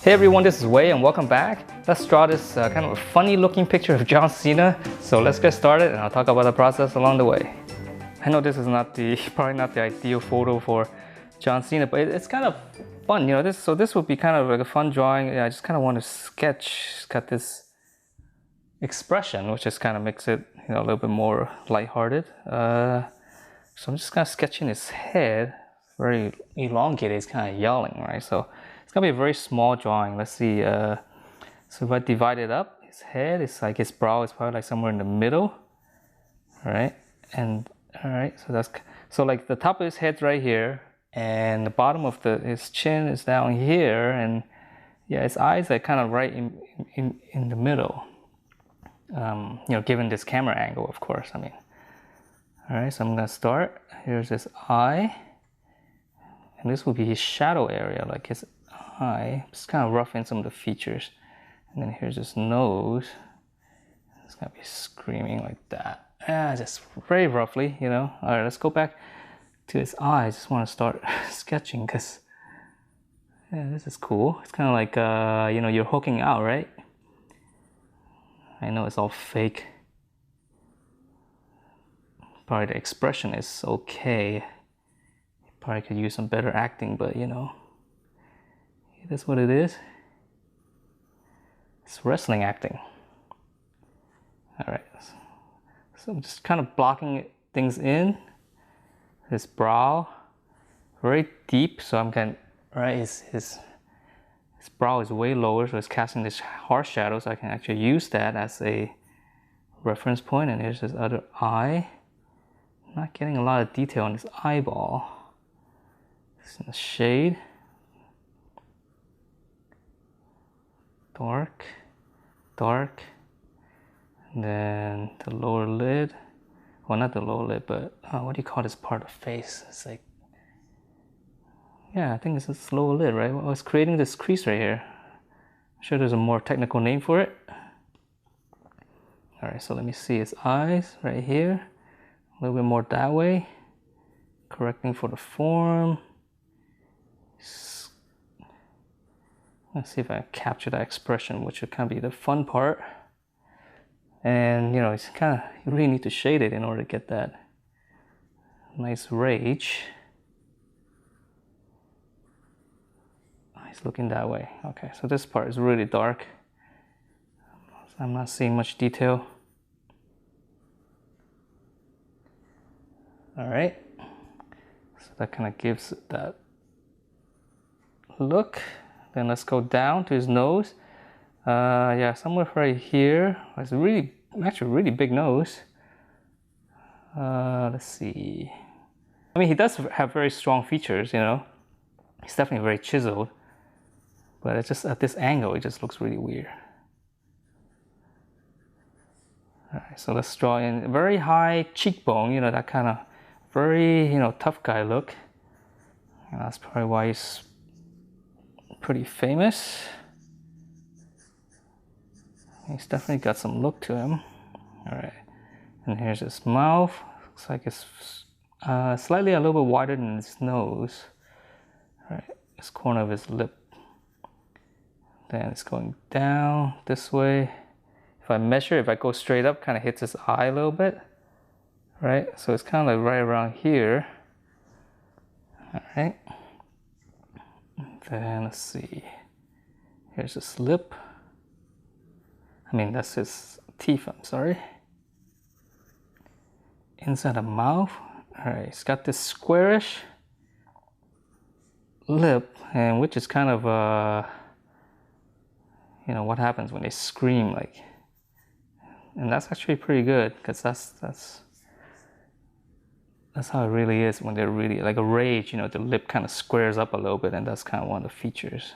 Hey everyone, this is Wei and welcome back. Let's draw this kind of a funny looking picture of John Cena. So let's get started and I'll talk about the process along the way. I know this is probably not the ideal photo for John Cena, but it's kind of fun, you know. This would be kind of like a fun drawing. I just kind of want to sketch. It's got this expression, which just kind of makes it, you know, a little bit more lighthearted. So I'm just kind of sketching his head, very elongated. He's kind of yelling, right? So it's gonna be a very small drawing. Let's see. So if I divide it up, his head is like his brow is probably like somewhere in the middle, all right? And all right, so like the top of his head's right here, and the bottom of his chin is down here, and yeah, his eyes are kind of right in the middle. You know, given this camera angle, of course. I mean, all right. So I'm gonna start. Here's his eye, and this will be his shadow area, like his eye. Just kind of rough in some of the features, and then here's his nose. It's gonna be screaming like that. Just very roughly, you know. All right, let's go back to his eye. I just want to start sketching because yeah, this is cool. It's kind of like you know, you're hooking out, right? I know it's all fake. Probably the expression is okay. Probably could use some better acting, but you know, that's what it is. It's wrestling acting. All right. So I'm just kind of blocking things in. His brow, very deep. So I'm kind of, right, his brow is way lower, so it's casting this harsh shadow. So I can actually use that as a reference point. And here's his other eye. Not getting a lot of detail on his eyeball. It's in the shade. Dark, dark. And then the lower lid, well, not the lower lid, but what do you call this part of the face? It's like, yeah, I think it's this lower lid, right? Well, it's creating this crease right here. I'm sure there's a more technical name for it. All right, so let me see his eyes right here. A little bit more that way. Correcting for the form. Let's see if I capture that expression, which would kind of be the fun part. And you know, it's kind of, you really need to shade it in order to get that nice rage. He's looking that way. Okay, so this part is really dark. I'm not seeing much detail. All right, so that kind of gives it that look. Then let's go down to his nose. Yeah, somewhere right here. It's actually really big nose. Let's see. I mean, he does have very strong features, you know. He's definitely very chiseled. But it's just at this angle, it just looks really weird. All right, so let's draw in a very high cheekbone, you know, that kind of very, you know, tough guy look. And that's probably why he's pretty famous. He's definitely got some look to him. All right, and here's his mouth. Looks like it's slightly a little bit wider than his nose. All right, this corner of his lip. Then it's going down this way. If I measure, if I go straight up, kind of hits his eye a little bit. Right, so it's kind of like right around here. All right. Then let's see. Here's his lip. I mean, that's his teeth, I'm sorry. Inside the mouth. All right, it's got this squarish lip, and which is kind of, you know, what happens when they scream, like. And that's actually pretty good, because that's how it really is when they're really, like a rage, you know, the lip kind of squares up a little bit, and that's kind of one of the features.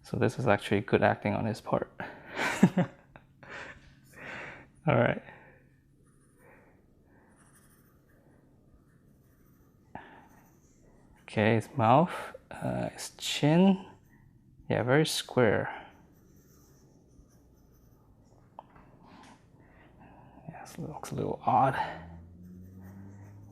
So this is actually good acting on his part. All right. Okay, his mouth, his chin, yeah, very square. Yeah, this looks a little odd.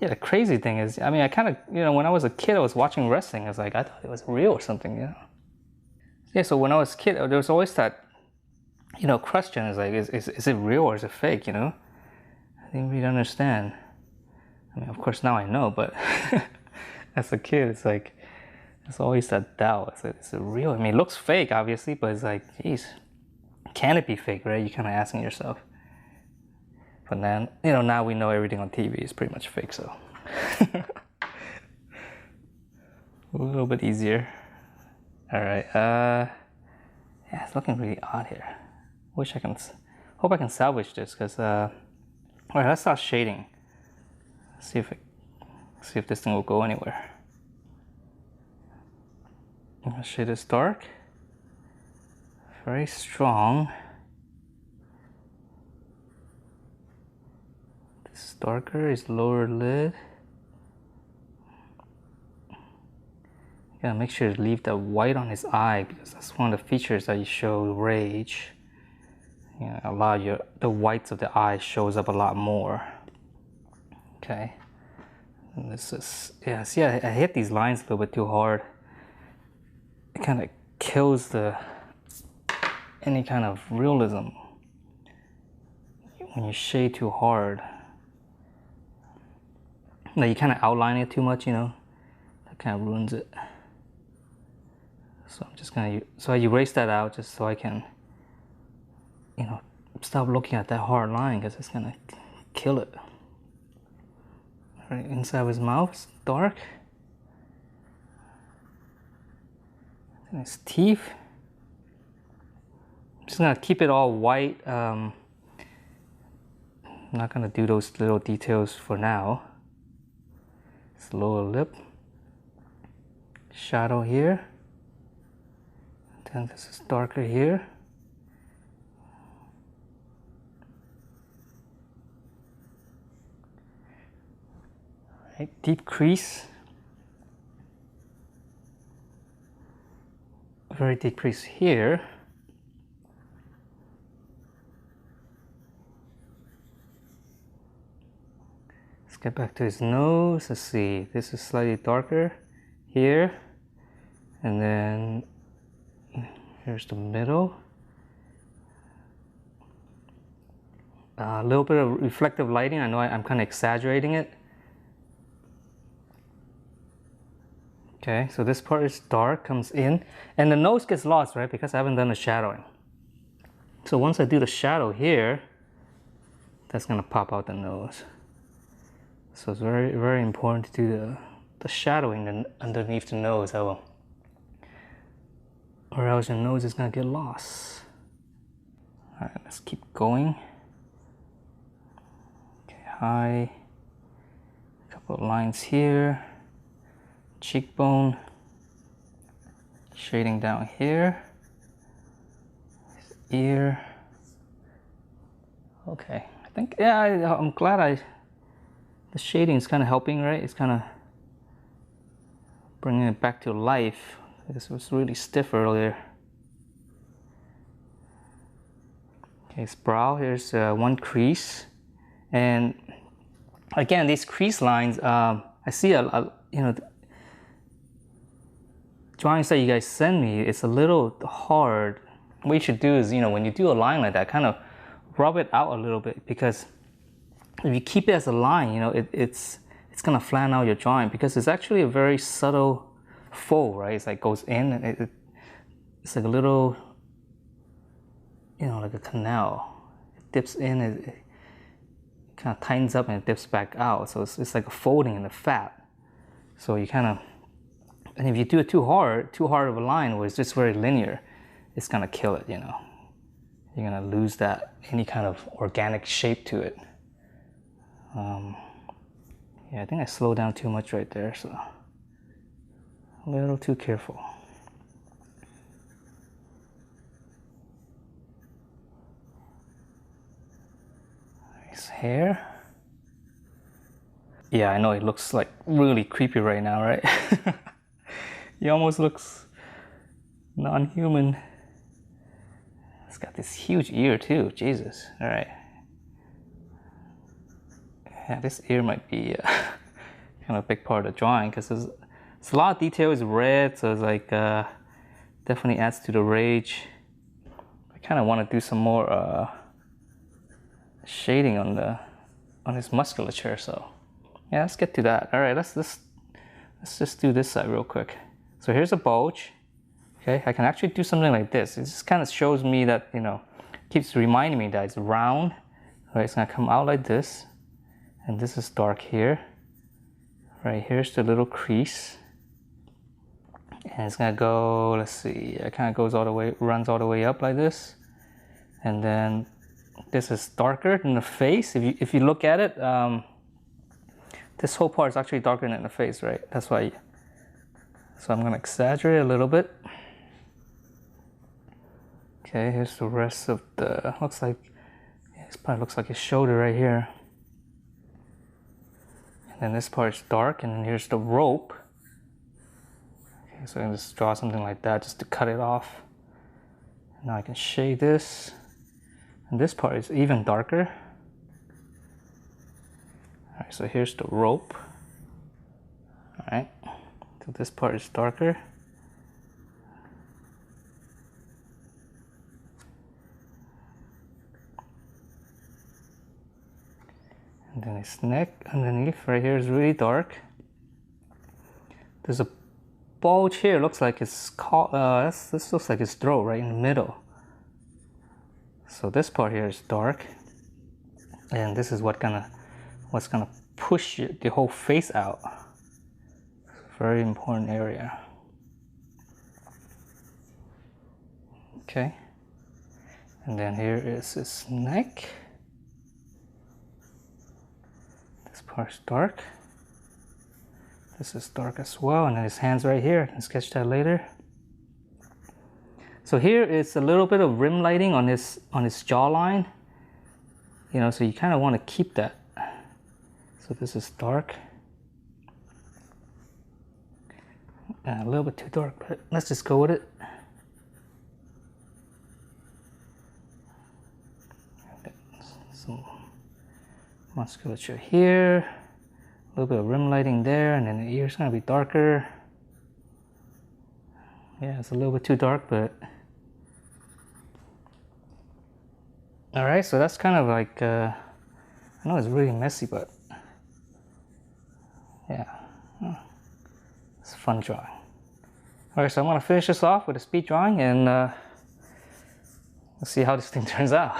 Yeah, the crazy thing is, I mean, I kind of, you know, when I was a kid, I was watching wrestling. I was like, I thought it was real or something, you know. Yeah, so when I was a kid, there was always that, question is like, is it real or is it fake, I didn't really understand. I mean, of course now I know, but as a kid, it's like, there's always that doubt. Is it real? I mean, it looks fake, obviously, but it's like, geez, can it be fake, right? You're kind of asking yourself. But then, now we know everything on TV is pretty much fake, so. A little bit easier. All right, yeah, it's looking really odd here. Hope I can salvage this, because, all right, let's start shading. See if this thing will go anywhere. I'm gonna shade this dark. Very strong. This darker is lower lid. Gotta make sure to leave that white on his eye, because that's one of the features that you show rage. A lot of the whites of the eye shows up a lot more. Okay. And this is, yeah, see, I hit these lines a little bit too hard. It kind of kills any kind of realism when you shade too hard. Like, you kind of outline it too much, that kind of ruins it. So I'm just gonna, so I erase that out just so I can, stop looking at that hard line, because it's gonna kill it. Right inside of his mouth, it's dark. And his teeth. I'm just gonna keep it all white. I'm not gonna do those little details for now. His lower lip. Shadow here. Then this is darker here. Right, deep crease. Very deep crease here. Let's get back to his nose. Let's see. This is slightly darker here. And then here's the middle. A little bit of reflective lighting. I know I'm kind of exaggerating it. Okay, so this part is dark, comes in, and the nose gets lost, right? Because I haven't done the shadowing. So once I do the shadow here, that's gonna pop out the nose. So it's very, very important to do the shadowing underneath the nose, or else your nose is gonna get lost. All right, let's keep going. Okay, high, a couple of lines here. Cheekbone, shading down here, his ear. Okay, I think, yeah, I'm glad the shading is kind of helping, right? It's kind of bringing it back to life. This was really stiff earlier. Okay, his brow, here's one crease. And again, these crease lines, I see drawings that you guys send me, it's a little hard. What you should do is, when you do a line like that, kind of rub it out a little bit, because if you keep it as a line, it's gonna flatten out your drawing, because it's actually a very subtle fold, right? It's like goes in, and it's like a little, like a canal. It dips in, it kind of tightens up and it dips back out. So it's like a folding in the fat. So you kind of, and if you do it too hard of a line where it's just very linear, it's gonna kill it, You're gonna lose any kind of organic shape to it. Yeah, I think I slowed down too much right there, so a little too careful. His hair. Yeah, I know it looks like really creepy right now, right? He almost looks non-human. It's got this huge ear too, Jesus. All right. Yeah, this ear might be kind of a big part of the drawing, because there's a lot of detail. Is red, so it's like Definitely adds to the rage. I kind of want to do some more shading on his musculature. So yeah, let's get to that. All right, let's just do this side real quick. So here's a bulge. Okay, I can actually do something like this. It just kind of shows me that, you know, keeps reminding me that it's round. Right, it's gonna come out like this, and this is dark here. Right, here's the little crease, and it's gonna go, let's see, it kind of goes all the way, runs all the way up like this, and then this is darker than the face. If you look at it, this whole part is actually darker than the face, right? That's why. So I'm gonna exaggerate a little bit. Okay, here's the rest of the. Looks like, yeah, this part looks like his shoulder right here. And then this part is dark, and then here's the rope. Okay, so I can just draw something like that just to cut it off. Now I can shade this. And this part is even darker. Alright, so here's the rope. Alright, so this part is darker. And then his neck underneath right here is really dark. There's a bulge here. Looks like it's this looks like his throat right in the middle. So this part here is dark, and this is what's gonna push the whole face out. Very important area. Okay, and then here is his neck. This part's dark. This is dark as well, and then his hands right here. I can sketch that later. So here is a little bit of rim lighting on his jawline. You know, so you kind of want to keep that. So this is dark. A little bit too dark, but let's just go with it. Some musculature here, a little bit of rim lighting there, and then the ear's gonna be darker. Yeah, it's a little bit too dark, but all right. So that's kind of like I know it's really messy, but yeah, it's a fun drawing. All right, so I'm gonna finish this off with a speed drawing, and let's see how this thing turns out.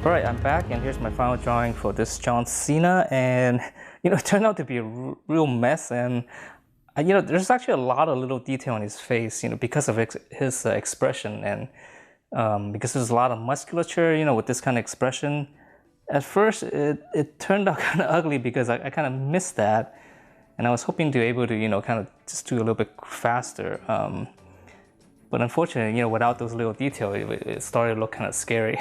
Alright, I'm back and here's my final drawing for this John Cena, and it turned out to be a real mess, and there's actually a lot of little detail on his face, because of his expression, and because there's a lot of musculature, with this kind of expression. At first, it turned out kind of ugly because I kind of missed that, and I was hoping to be able to, kind of just do a little bit faster. But unfortunately, without those little details, it started to look kind of scary.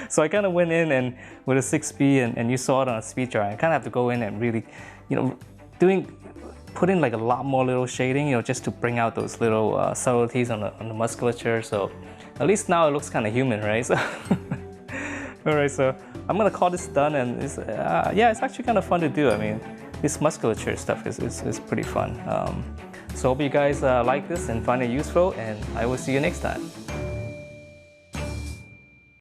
So I kind of went in and with a 6B, and you saw it on a speed drawing, I kind of have to go in and really, put in like a lot more little shading, just to bring out those little subtleties on the musculature. So at least now it looks kind of human, right? So alright, so I'm gonna call this done, and yeah, it's actually kind of fun to do. I mean, this musculature stuff is pretty fun. So hope you guys like this and find it useful, and I will see you next time.